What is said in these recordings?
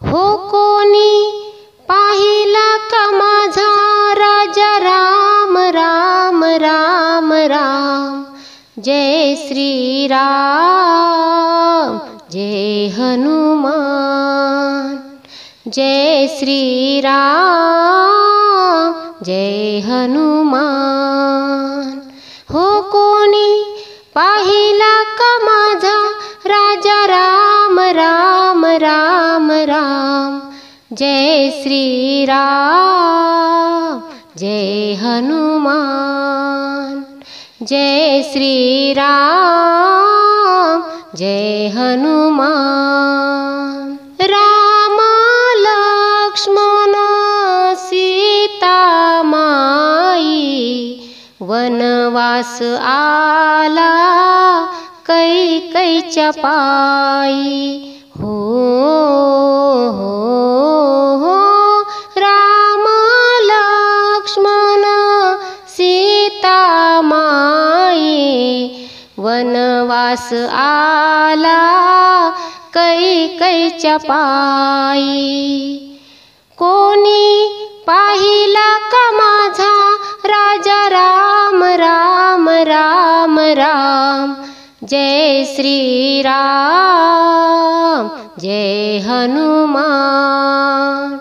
हो कोणी पाहिला का माझा राजा राम राम राम राम। जय श्री राम जय हनुमान। जय श्री राम जय हनुमान। हो कोणी पाहिला का माझा राजा राम राम राम राम। जय श्री राम जय हनुमान। जय श्री राम जय हनुमान। राम लक्ष्मण सीता माई वनवास आला कैकईच्या पायी। हो राम लक्ष्मण सीता माई वनवास आला कैकईच्या पायी। कोणी पाहिला का माझा राजा राम राम राम राम। जय श्री राम जय हनुमान।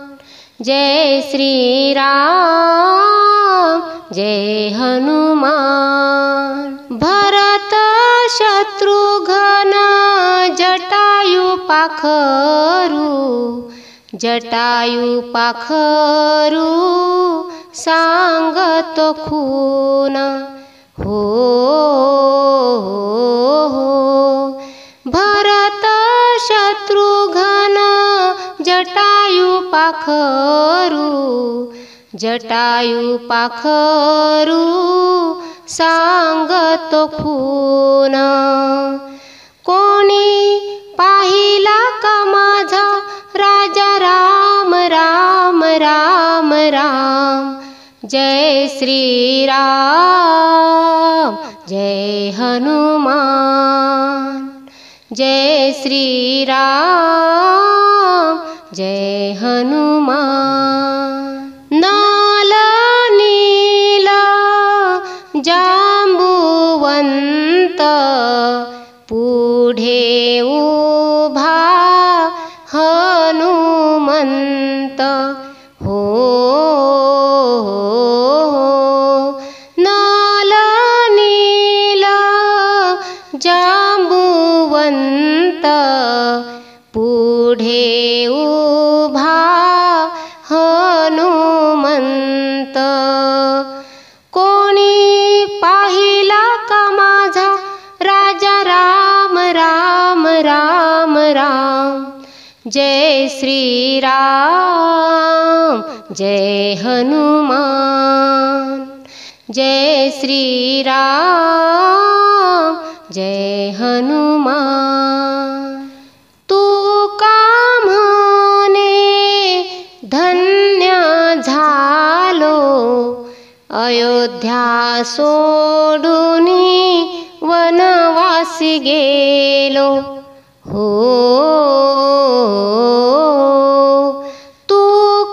जय श्री राम जय हनुमान। भरत शत्रुघ्न जटायु पाखरू जटायु पाखरू सांगतो खून। हो भरत शत्रुघ्न जटायु पाखरू जटायु पाखरू सांगतो खून। कोणी पाहिला का माझा राजा राम राम राम राम। जय श्री राम जय हनुमान। जय श्री राम जय हनुमान। नाल नील जांबुवंत पुढे उभा हनुमंत। हो नाल नील जांबुवंत पुढे उभा हनुमंत। कोणी पाहिला का माझा राजा राम राम राम राम। जय श्री राम जय हनुमान। जय श्री राम जय हनुमान। तू का म्हणे धन्य झालो अयोध्या सोडूनी वनवासी गेलो। हो तू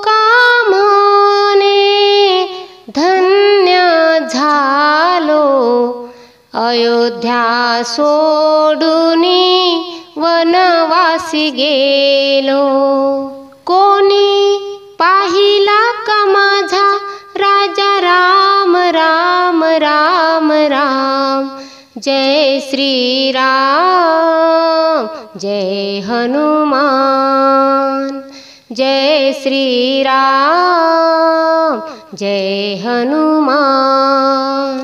का म्हणे धन्य झालो अयोध्या सोडूनी वनवासी गेलो। कोणी पाहिला का माझा राजा राम राम राम राम। जय श्री राम जय हनुमान। जय श्री राम जय हनुमान।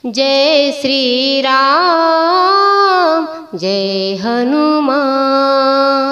जय श्री राम जय हनुमान।